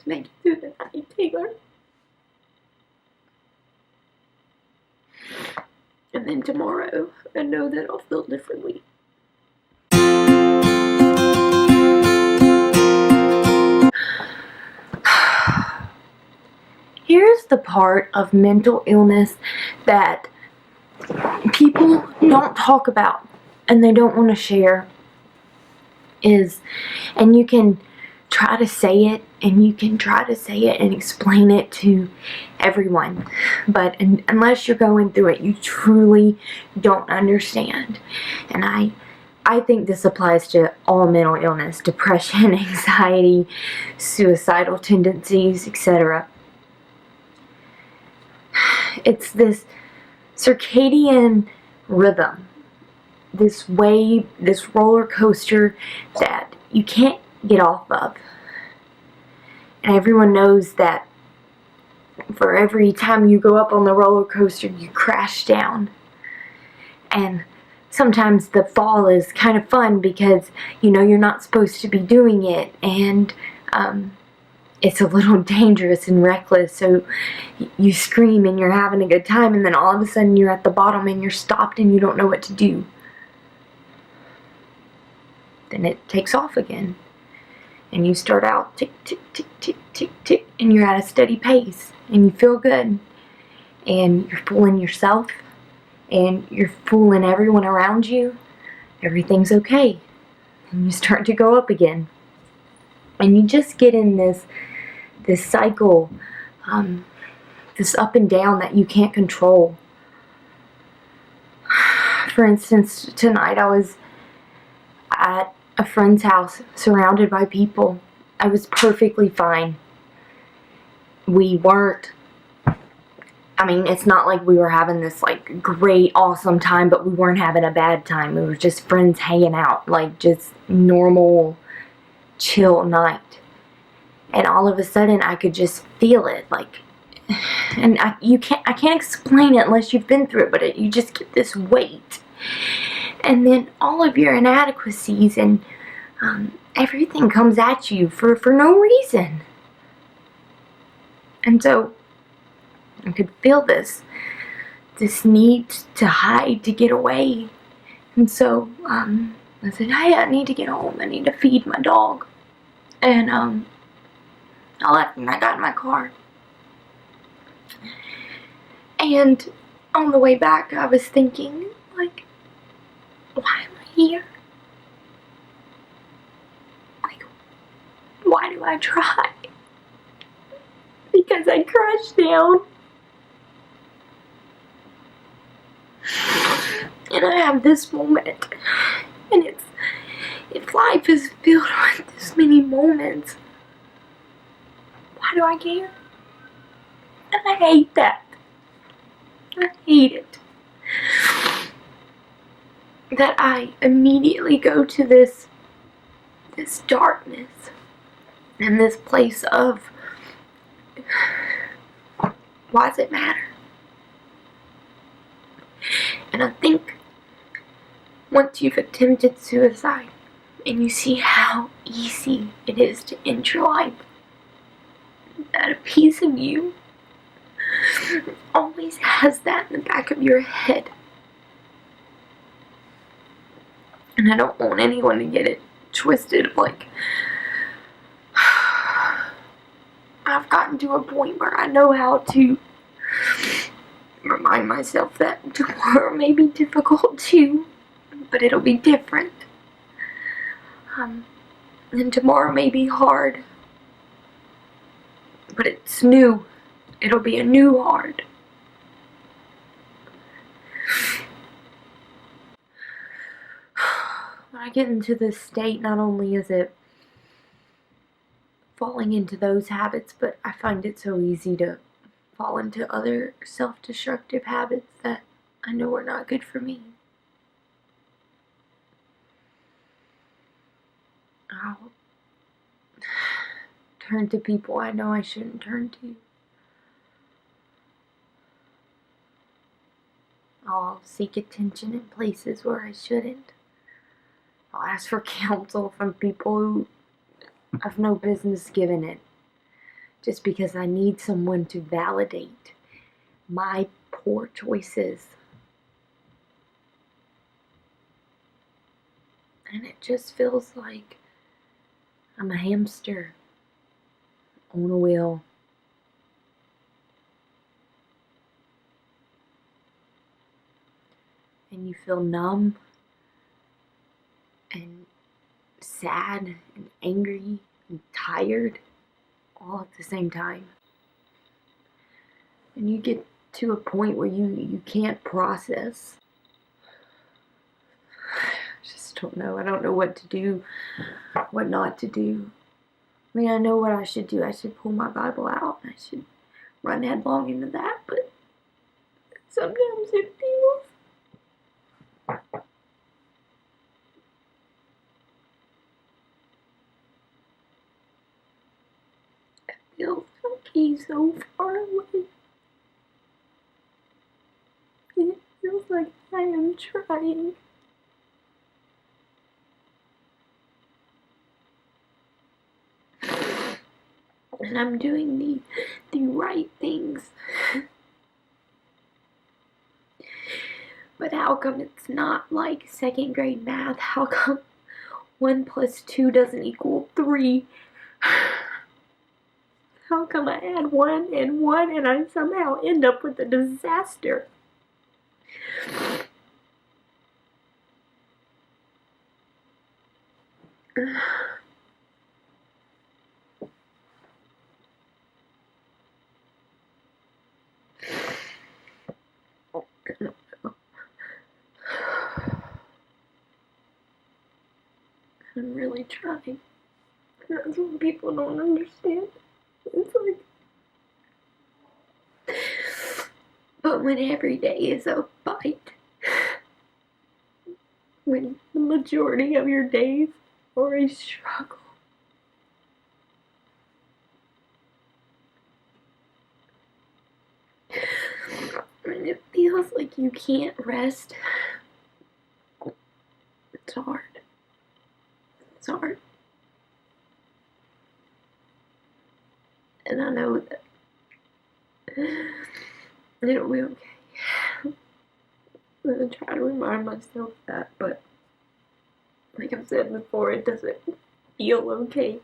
just make it through the night, Tayler. And then tomorrow, I know that I'll feel differently. Here's the part of mental illness that people don't talk about and they don't want to share and you can try to say it and explain it to everyone, but unless you're going through it, you truly don't understand. And I think this applies to all mental illness: depression, anxiety, suicidal tendencies, etc. It's this circadian rhythm, this wave, this roller coaster that you can't get off of. And everyone knows that for every time you go up on the roller coaster, you crash down. And sometimes the fall is kind of fun because you know you're not supposed to be doing it, and it's a little dangerous and reckless, so you scream and you're having a good time, and then all of a sudden you're at the bottom and you're stopped and you don't know what to do. Then it takes off again, and you start out tick, tick, tick, tick, tick, tick, and you're at a steady pace, and you feel good, and you're fooling yourself, and you're fooling everyone around you. Everything's okay, and you start to go up again, and you just get in this cycle, this up and down that you can't control. For instance, tonight I was at a friend's house surrounded by people. I was perfectly fine. We weren't, it's not like we were having this like great awesome time, but we weren't having a bad time. We were just friends hanging out, like just normal chill night. And all of a sudden I could just feel it, like, and I can't explain it unless you've been through it, but you just get this weight. And then all of your inadequacies and everything comes at you for no reason. And so I could feel this need to hide, to get away. And so I said, hey, I need to get home. I need to feed my dog. And I left and I got in my car. And on the way back, I was thinking, like, why am I here? Like, why do I try? Because I crashed down. And I have this moment. And if life is filled with this many moments, why do I care? And I hate that. I hate it. That I immediately go to this darkness and this place of, why does it matter? And I think once you've attempted suicide and you see how easy it is to end your life, that a piece of you always has that in the back of your head. And I don't want anyone to get it twisted. Like, I've gotten to a point where I know how to remind myself that tomorrow may be difficult too, but it'll be different. And tomorrow may be hard, but it's new. It'll be a new hard. When I get into this state, not only is it falling into those habits, but I find it so easy to fall into other self-destructive habits that I know are not good for me. I'll turn to people I know I shouldn't turn to. I'll seek attention in places where I shouldn't. I'll ask for counsel from people who have no business giving it. just because I need someone to validate my poor choices. And it just feels like I'm a hamster on a wheel. And you feel numb and sad and angry and tired all at the same time. And you get to a point where you can't process. I just don't know. I don't know what to do, what not to do. I mean, I know what I should do. I should pull my Bible out. I should run headlong into that, but sometimes it feels like he's so far away. It feels like I am trying. And I'm doing the right things. But how come it's not like second grade math? How come 1 + 2 doesn't equal 3? How come I add 1 and 1 and I somehow end up with a disaster? I'm really trying. That's what people don't understand. It's like, but when every day is a fight, when the majority of your days are a struggle, and it feels like you can't rest, it's hard. It's hard. And I know that it'll be okay. I'm gonna try to remind myself that, but like I've said before, it doesn't feel okay.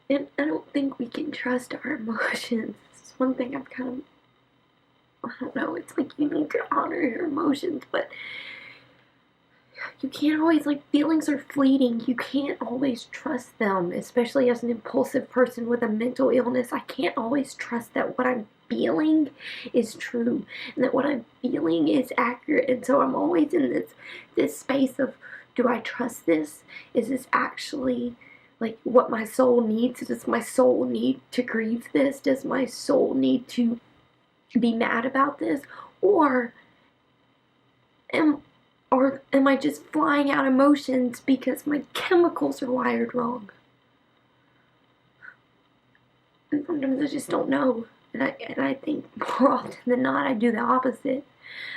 And I don't think we can trust our emotions. It's one thing I've kind of, I don't know, it's like you need to honor your emotions, but you can't always, like, feelings are fleeting. You can't always trust them, especially as an impulsive person with a mental illness. I can't always trust that what I'm feeling is true and that what I'm feeling is accurate. And so I'm always in this space of, do I trust this? Is this actually like what my soul needs? Does my soul need to grieve this? Does my soul need to be mad about this? Or am I just flying out emotions because my chemicals are wired wrong? And sometimes I just don't know. And I think more often than not I do the opposite.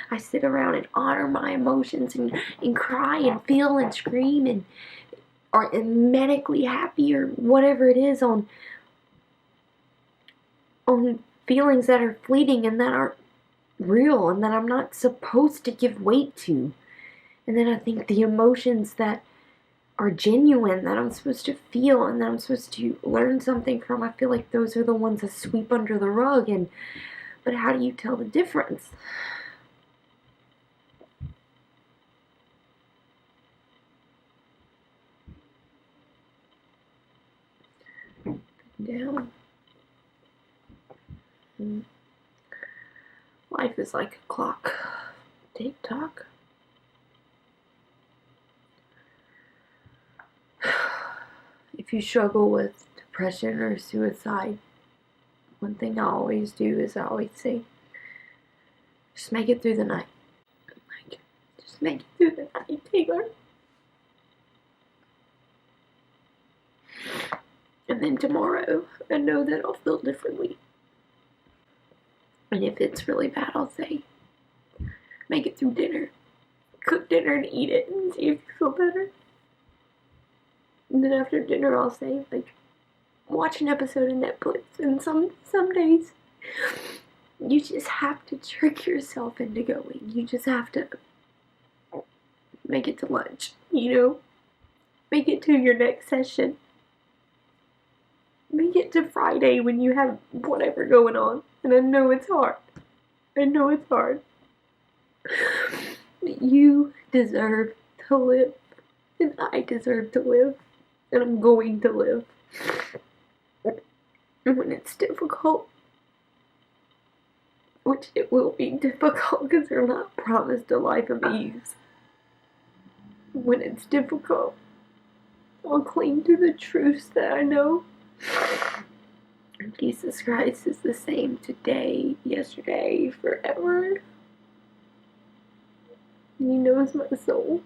I sit around and honor my emotions and cry and feel and scream and are manically happy or whatever it is on feelings that are fleeting and that aren't real and that I'm not supposed to give weight to. And then I think the emotions that are genuine, that I'm supposed to feel and that I'm supposed to learn something from, I feel like those are the ones that sweep under the rug. But how do you tell the difference? Down. Life is like a clock. Tick-tock. If you struggle with depression or suicide, one thing I always do is I always say, just make it through the night. Like, just make it through the night, Tayler. And then tomorrow, I know that I'll feel differently. And if it's really bad, I'll say, make it through dinner. Cook dinner and eat it and see if you feel better. And then after dinner, I'll say, like, watch an episode of Netflix, and some days you just have to trick yourself into going. You just have to make it to lunch, you know? Make it to your next session. Make it to Friday when you have whatever going on. And I know it's hard. I know it's hard. You deserve to live. And I deserve to live. And I'm going to live. And when it's difficult, which it will be difficult because we're not promised a life of ease. When it's difficult, I'll cling to the truths that I know. Jesus Christ is the same today, yesterday, forever. He knows my soul.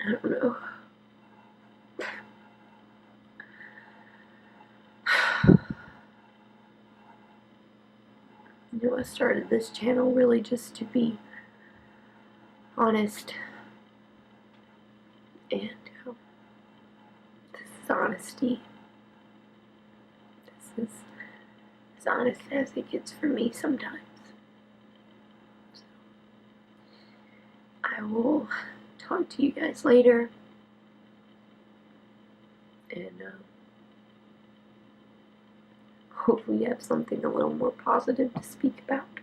I don't know. You know, I started this channel really just to be honest. And this is honesty. This is as honest as it gets for me sometimes. So, I will talk to you guys later. And hopefully you have something a little more positive to speak about.